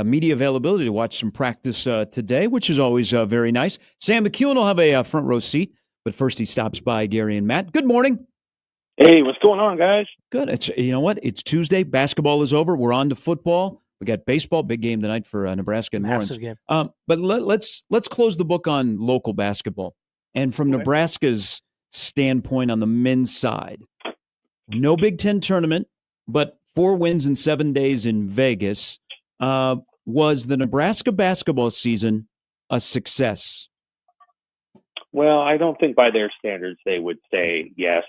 media availability to watch some practice today, which is always very nice. Sam McKewon will have a front row seat, but first he stops by Gary and Matt. Good morning. Hey, what's going on, guys? Good. You know what? It's Tuesday. Basketball is over. We're on to football. We got baseball, big game tonight for Nebraska and Massive Lawrence. Game. But let's close the book on local basketball. And from Nebraska's standpoint on the men's side, no Big Ten tournament, but 4 wins in 7 days in Vegas. Was the Nebraska basketball season a success? Well, I don't think by their standards they would say yes.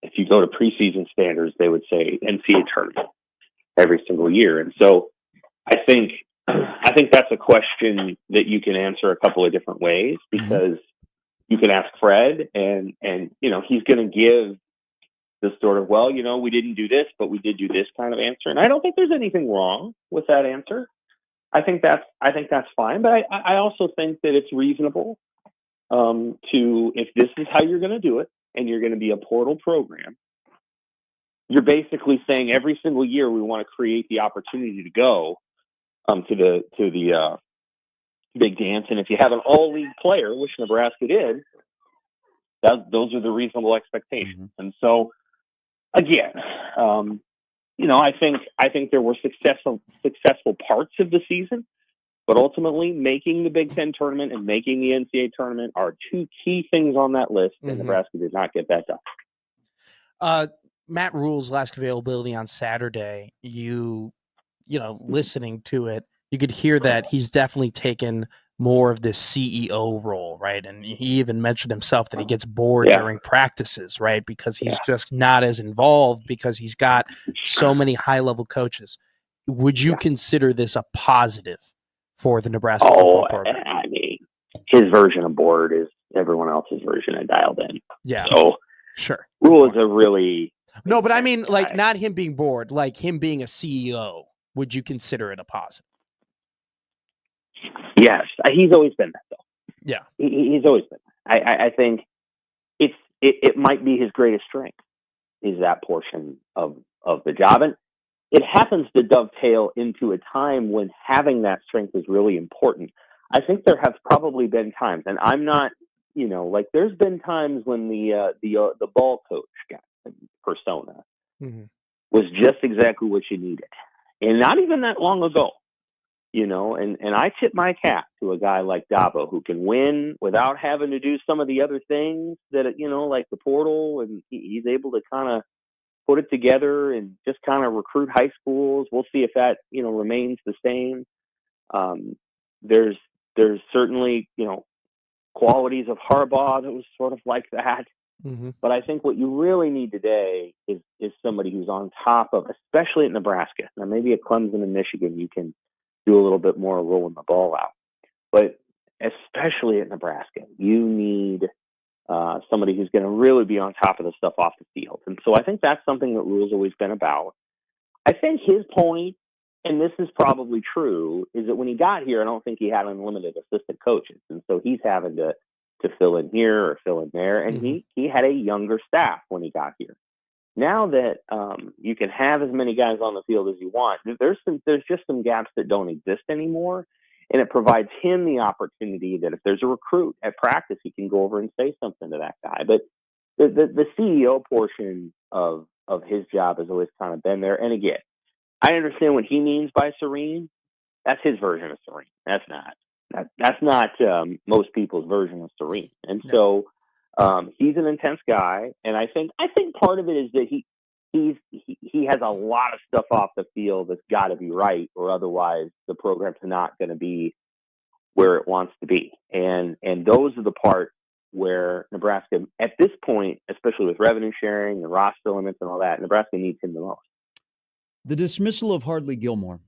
If you go to preseason standards, they would say NCAA tournament every single year. And so I think that's a question that you can answer a couple of different ways, because you can ask Fred and he's going to give this sort of, we didn't do this, but we did do this kind of answer. And I don't think there's anything wrong with that answer. I think that's fine. But I also think that it's reasonable if this is how you're going to do it, and you're going to be a portal program, you're basically saying every single year we want to create the opportunity to go to the big dance. And if you have an all-league player, which Nebraska did, those are the reasonable expectations. And so, again, I think there were successful parts of the season, but ultimately making the Big Ten tournament and making the NCAA tournament are 2 key things on that list, and Nebraska did not get that done. Matt Rule's last availability on Saturday, listening to it, you could hear that he's definitely taken more of this CEO role, right? And he even mentioned himself that he gets bored during practices, right? Because he's just not as involved because he's got so many high-level coaches. Would you consider this a positive for the Nebraska football program? I mean, his version of board is everyone else's version of dialed in. Yeah. So, sure. Rule is a really... No, but I mean, like, not him being bored, like him being a CEO. Would you consider it a positive? Yes. He's always been that, though. Yeah. He's always been that. I think it might be his greatest strength, is that portion of the job. And it happens to dovetail into a time when having that strength is really important. I think there have probably been times, and I'm not, there's been times when the ball coach persona was just exactly what you needed, and not even that long ago, And I tip my cap to a guy like Dabo, who can win without having to do some of the other things that like the portal, and he's able to kind of put it together and just kind of recruit high schools. We'll see if that, remains the same. There's certainly, qualities of Harbaugh that was sort of like that. But I think what you really need today is somebody who's on top of, especially at Nebraska. Now, maybe at Clemson and Michigan, you can do a little bit more rolling the ball out. But especially at Nebraska, you need somebody who's going to really be on top of the stuff off the field. And so I think that's something that Rule's always been about. I think his point, and this is probably true, is that when he got here, I don't think he had unlimited assistant coaches. And so he's having to fill in here or fill in there. And he had a younger staff when he got here. Now that you can have as many guys on the field as you want, there's just some gaps that don't exist anymore. And it provides him the opportunity that if there's a recruit at practice, he can go over and say something to that guy. But the CEO portion of his job has always kind of been there. And again, I understand what he means by serene. That's his version of serene. That's not most people's version of serene. And so he's an intense guy. And I think part of it is that he has a lot of stuff off the field that's got to be right, or otherwise the program's not going to be where it wants to be. And those are the parts where Nebraska, at this point, especially with revenue sharing and roster limits and all that, Nebraska needs him the most. The dismissal of Hardley Gilmore,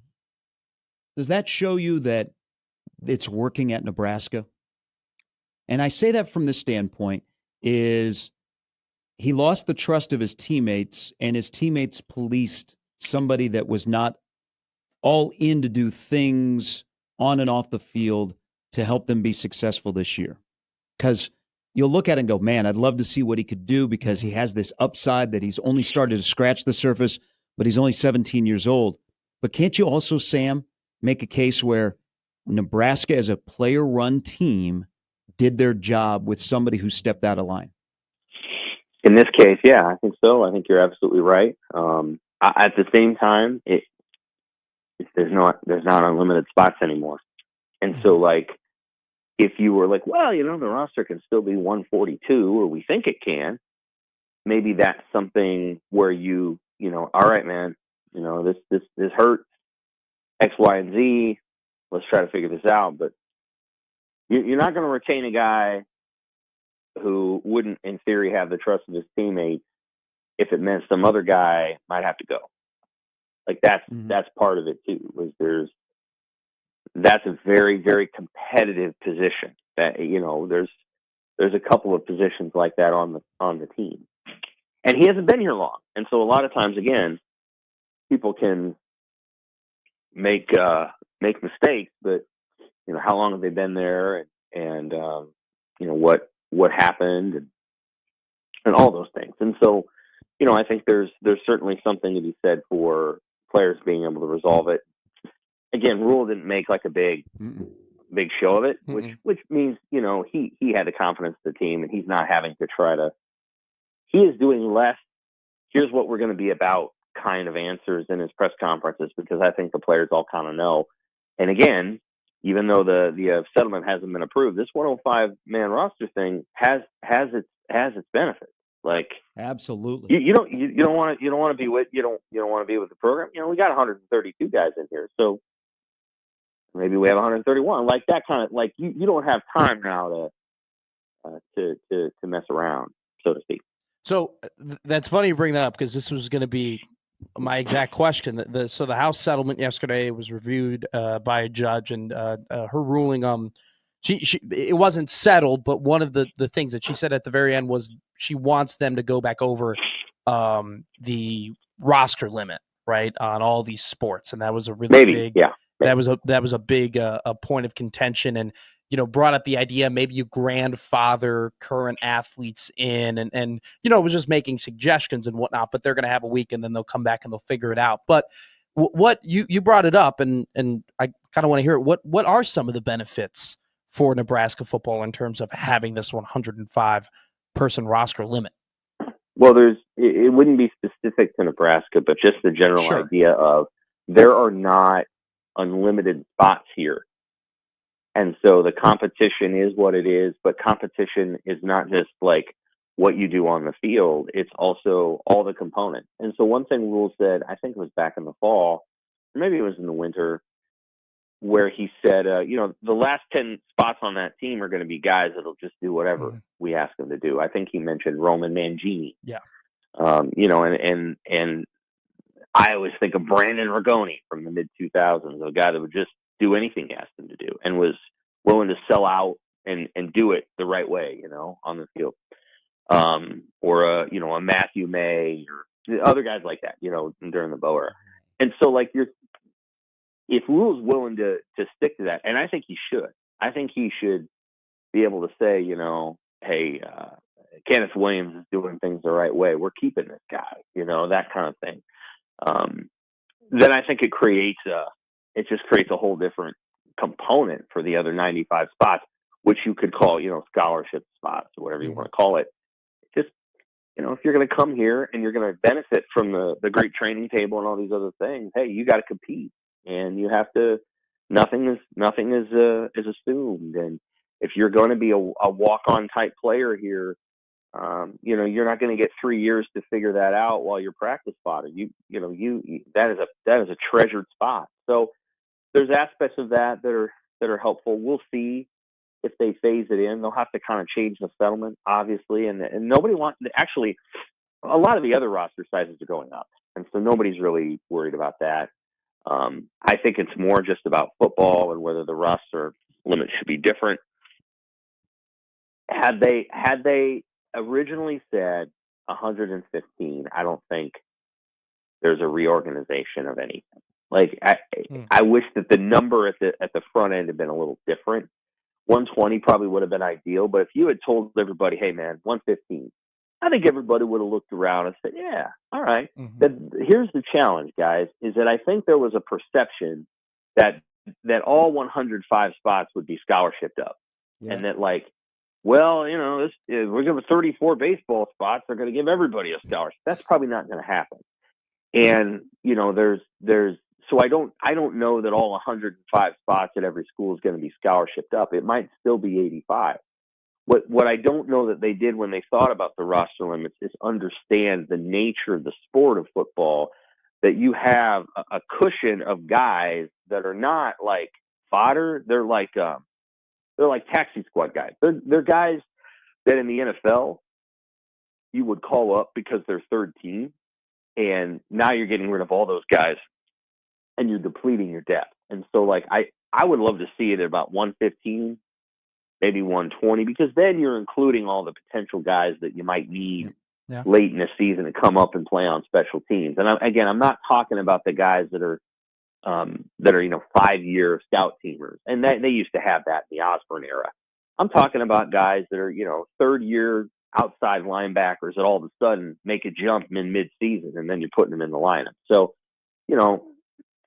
does that show you that it's working at Nebraska? And I say that from this standpoint is he lost the trust of his teammates, and his teammates policed somebody that was not all in to do things on and off the field to help them be successful this year. Because you'll look at it and go, man, I'd love to see what he could do, because he has this upside that he's only started to scratch the surface, but he's only 17 years old. But can't you also, Sam, make a case where Nebraska as a player-run team did their job with somebody who stepped out of line? In this case, yeah, I think so. I think you're absolutely right. At the same time, there's not unlimited spots anymore. And so, like, if you were like, well, the roster can still be 142, or we think it can, maybe that's something where all right, man, this hurts, X, Y, and Z. Let's try to figure this out. But you're not going to retain a guy who wouldn't, in theory, have the trust of his teammates if it meant some other guy might have to go. Like, that's part of it too. That's a very, very competitive position. That there's a couple of positions like that on the team, and he hasn't been here long. And so a lot of times, again, people can make mistakes, but how long have they been there, and what happened, and all those things. And so, I think there's certainly something to be said for players being able to resolve it. Again, Rule didn't make like a big show of it, which means he had the confidence of the team, and he's not having to try to. He is doing less. Here's what we're going to be about kind of answers in his press conferences, because I think the players all kind of know. And again, even though the settlement hasn't been approved, this 105-man roster thing has its benefits. Like, absolutely, you don't want to be with the program. We got 132 guys in here, so maybe we have 131. Like that kind of, like, you don't have time now to mess around, so to speak. So that's funny you bring that up, because this was going to be my exact question. So the House settlement yesterday was reviewed by a judge, and her ruling, she it wasn't settled, but one of the things that she said at the very end was she wants them to go back over the roster limit, right, on all these sports, and that was a really big. That was a big a point of contention, and brought up the idea maybe you grandfather current athletes in, and it was just making suggestions and whatnot. But they're going to have a week, and then they'll come back and they'll figure it out. But what you brought it up, and I kind of want to hear it. What are some of the benefits for Nebraska football in terms of having this 105 person roster limit? Well, it wouldn't be specific to Nebraska, but just the general idea of there are not unlimited spots here. And so the competition is what it is, but competition is not just like what you do on the field. It's also all the components. And so one thing Rule said, I think it was back in the fall, or maybe it was in the winter, where he said, the last 10 spots on that team are going to be guys that'll just do whatever we ask them to do. I think he mentioned Roman Mangini. Yeah. And I always think of Brandon Rigoni from the mid-2000s, a guy that would just do anything he asked him to do and was willing to sell out and do it the right way, on the field. Or a Matthew May, or other guys like that, during the Bow era. And so, like, if Rule's willing to stick to that, and I think he should be able to say, hey, Kenneth Williams is doing things the right way. We're keeping this guy, that kind of thing. Then I think it just creates a whole different component for the other 95 spots, which you could call, scholarship spots or whatever you want to call it. Just, if you're going to come here and you're going to benefit from the great training table and all these other things, hey, you got to compete, and you have to. Nothing is assumed, and if you're going to be a walk-on type player here, you're not going to get 3 years to figure that out while you're practice spotted. That is a treasured spot. So there's aspects of that are helpful. We'll see if they phase it in. They'll have to kind of change the settlement, obviously, and nobody wants. Actually, a lot of the other roster sizes are going up, and so nobody's really worried about that. I think it's more just about football and whether the roster limit should be different. Had they originally said 115, I don't think there's a reorganization of anything. Like, I wish that the number at the front end had been a little different. 120 probably would have been ideal, but if you had told everybody, hey man, 115, I think everybody would have looked around and said, yeah, all right. Here's the challenge, guys, is that I think there was a perception that all 105 spots would be scholarshiped up. Yeah. And that, like, well, we're giving 34 baseball spots. They're going to give everybody a scholarship. That's probably not going to happen. And, so I don't know that all 105 spots at every school is going to be scholarshiped up. It might still be 85. What I don't know that they did when they thought about the roster limits is understand the nature of the sport of football, that you have a cushion of guys that are not like fodder. They're like taxi squad guys. They're guys that in the NFL you would call up because they're third team, and now you're getting rid of all those guys and you're depleting your depth. And so, like, I would love to see it at about 115. Maybe 120, because then you're including all the potential guys that you might need late in the season to come up and play on special teams. And I'm not talking about the guys that are 5-year scout teamers, and they used to have that in the Osborne era. I'm talking about guys that are third-year outside linebackers that all of a sudden make a jump in mid-season, and then you're putting them in the lineup. So,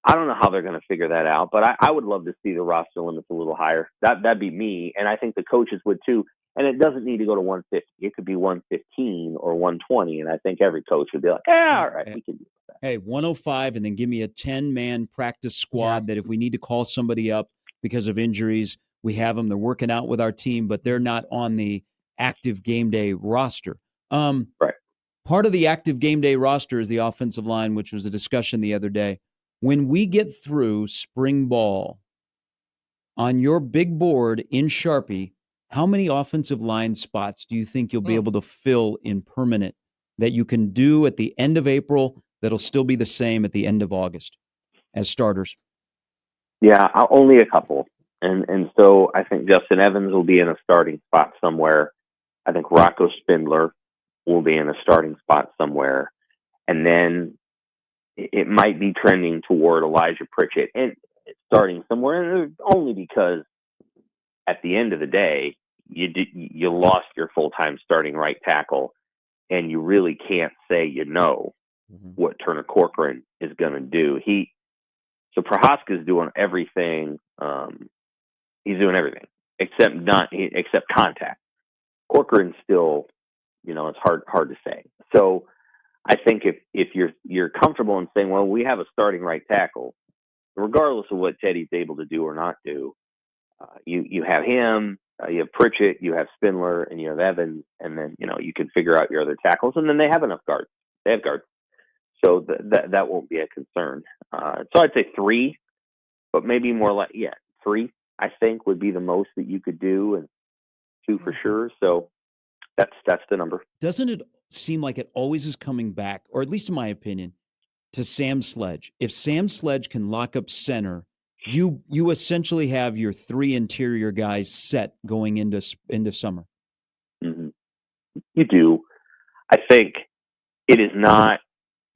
I don't know how they're going to figure that out, but I would love to see the roster limits a little higher. That'd be me, and I think the coaches would too. And it doesn't need to go to 150. It could be 115 or 120, and I think every coach would be like, all right, we can do that. Hey, 105, and then give me a 10-man practice squad that if we need to call somebody up because of injuries, we have them. They're working out with our team, but they're not on the active game day roster. Right. Part of the active game day roster is the offensive line, which was a discussion the other day. When we get through spring ball, on your big board in Sharpie, how many offensive line spots do you think you'll be able to fill in permanent that you can do at the end of April that'll still be the same at the end of August as starters? Yeah, only a couple. And so I think Justin Evans will be in a starting spot somewhere. I think Rocco Spindler will be in a starting spot somewhere. And then it might be trending toward Elijah Pritchett and starting somewhere, only because at the end of the day, you lost your full-time starting right tackle, and you really can't say what Turner Corcoran is going to do. So Prohaska's doing everything. He's doing everything except contact. Corcoran's still, it's hard to say. So I think if you're comfortable in saying, well, we have a starting right tackle, regardless of what Teddy's able to do or not do, you have him, you have Pritchett, you have Spindler, and you have Evans, and then you can figure out your other tackles, and then they have enough guards. They have guards, so that won't be a concern. So I'd say 3, but maybe more like 3. I think would be the most that you could do, and 2 for sure. So that's the number. Doesn't it seem like it always is coming back, or at least in my opinion, to Sam Sledge? If Sam Sledge can lock up center, you essentially have your 3 interior guys set going into summer. Mm-hmm. You do. I think it is not.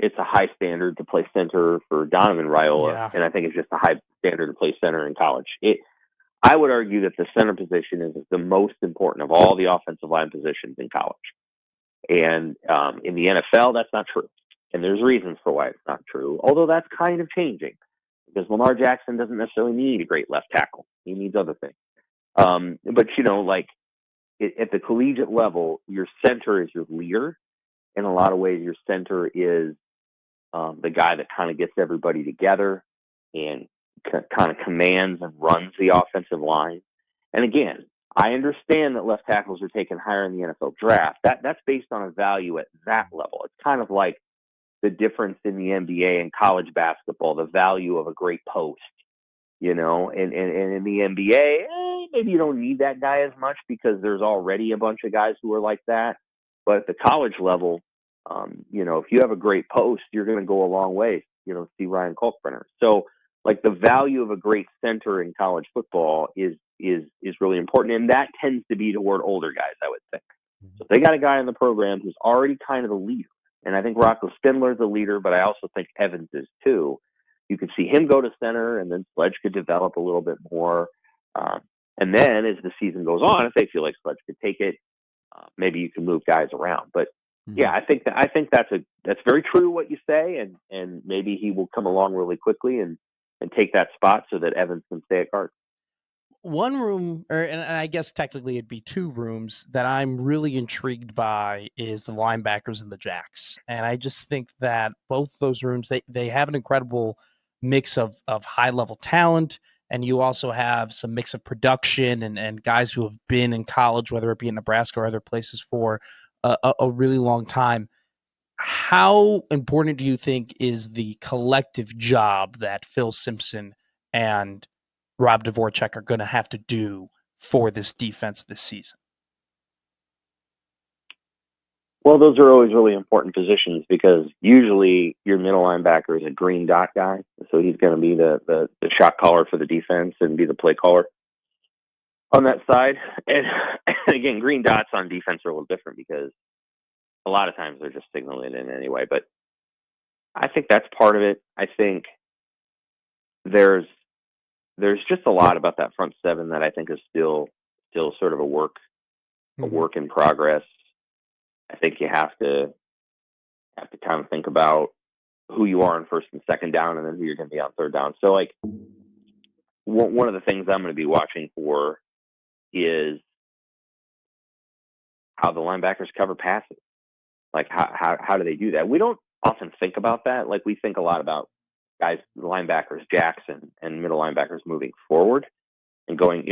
It's a high standard to play center for Donovan Raiola, and I think it's just a high standard to play center in college. I would argue that the center position is the most important of all the offensive line positions in college. And in the NFL, that's not true. And there's reasons for why it's not true, although that's kind of changing, because Lamar Jackson doesn't necessarily need a great left tackle. He needs other things. But, at the collegiate level, your center is your leader. In a lot of ways, your center is the guy that kind of gets everybody together and kind of commands and runs the offensive line. And again, I understand that left tackles are taken higher in the NFL draft. That's based on a value at that level. It's kind of like the difference in the NBA and college basketball, the value of a great post, and in the NBA, maybe you don't need that guy as much because there's already a bunch of guys who are like that. But at the college level, if you have a great post, you're going to go a long way, see Ryan Kalkbrenner. So like the value of a great center in college football is really important. And that tends to be toward older guys, I would think. So if they got a guy in the program who's already kind of the leader, and I think Rocco Spindler is the leader, but I also think Evans is too. You could see him go to center, and then Sledge could develop a little bit more. And then as the season goes on, if they feel like Sledge could take it, maybe you can move guys around. But Yeah, I think that's very true what you say, and maybe he will come along really quickly and take that spot so that Evans can stay at guard. One room, and I guess technically it'd be two rooms that I'm really intrigued by is the linebackers and the jacks. And I just think that both those rooms, they have an incredible mix of high level talent. And you also have some mix of production and guys who have been in college, whether it be in Nebraska or other places for a really long time. How important do you think is the collective job that Phil Simpson and Rob Dvorak are going to have to do for this defense this season? Well, those are always really important positions because usually your middle linebacker is a green dot guy. So he's going to be the shot caller for the defense and be the play caller on that side. And again, green dots on defense are a little different because a lot of times they're just signaling in anyway. But I think that's part of it. I think there's just a lot about that front seven that I think is still sort of a work in progress. I think you have to kind of think about who you are on first and second down, and then who you're going to be on third down. So, like, one of the things I'm going to be watching for is how the linebackers cover passes. Like, how do they do that? We don't often think about that. Like, we think a lot about guys, linebackers, Jackson, and middle linebackers moving forward and going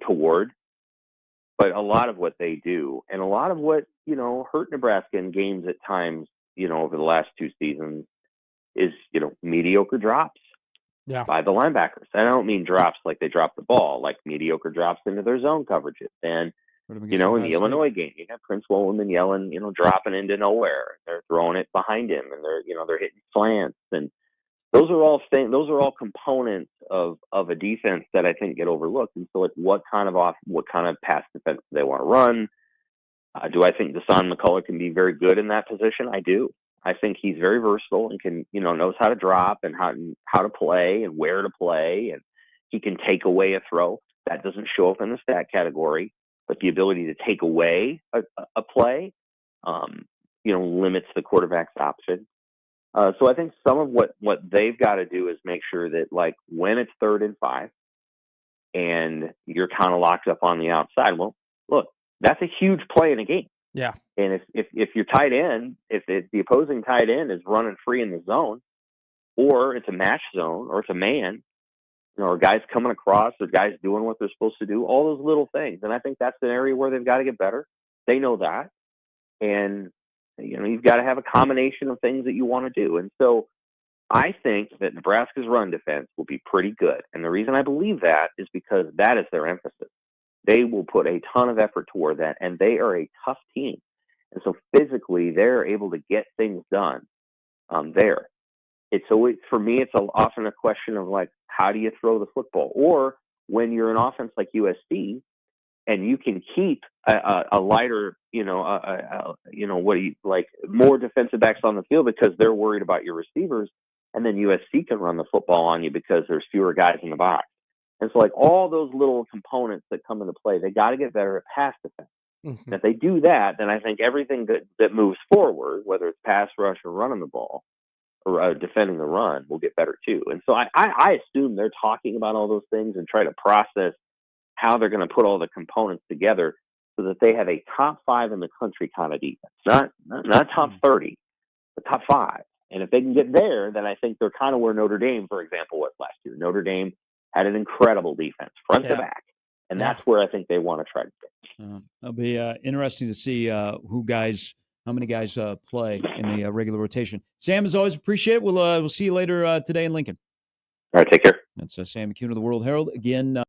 toward. But a lot of what they do, and a lot of what, hurt Nebraska in games at times, over the last two seasons is, mediocre drops by the linebackers. And I don't mean drops like they drop the ball, like mediocre drops into their zone coverages. And, in the Illinois game, you have Prince William yelling, dropping into nowhere. They're throwing it behind him, and they're hitting slants. And those are all components of a defense that I think get overlooked. And so, like, what kind of pass defense do they want to run? Do I think Deshaun McCullough can be very good in that position? I do. I think he's very versatile and can, knows how to drop and how to play and where to play, and he can take away a throw. That doesn't show up in the stat category, but the ability to take away a play, limits the quarterback's option. So I think some of what they've got to do is make sure that, like, when it's 3rd and 5 and you're kind of locked up on the outside, well, look, that's a huge play in a game. Yeah. And if your tight end, if the opposing tight end is running free in the zone, or it's a match zone, or it's a man, or guys coming across, or guys doing what they're supposed to do, all those little things. And I think that's an area where they've got to get better. They know that. And, you've got to have a combination of things that you want to do. And so I think that Nebraska's run defense will be pretty good. And the reason I believe that is because that is their emphasis. They will put a ton of effort toward that, and they are a tough team. And so physically, they're able to get things done there. For me, it's often a question of, like, how do you throw the football? Or when you're an offense like USC, and you can keep a lighter, more defensive backs on the field because they're worried about your receivers, and then USC can run the football on you because there's fewer guys in the box. And so, like, all those little components that come into play, they got to get better at pass defense. Mm-hmm. And if they do that, then I think everything that moves forward, whether it's pass rush or running the ball or defending the run, will get better too. And so I assume they're talking about all those things and try to process how they're going to put all the components together so that they have a top 5 in the country kind of defense, not top 30, but top 5. And if they can get there, then I think they're kind of where Notre Dame, for example, was last year. Notre Dame had an incredible defense, front to back. And that's where I think they want to try to get. It'll be interesting to see how many guys play in the regular rotation. Sam, as always, appreciate it. We'll see you later today in Lincoln. All right, take care. That's Sam McKewon of the World-Herald. Again,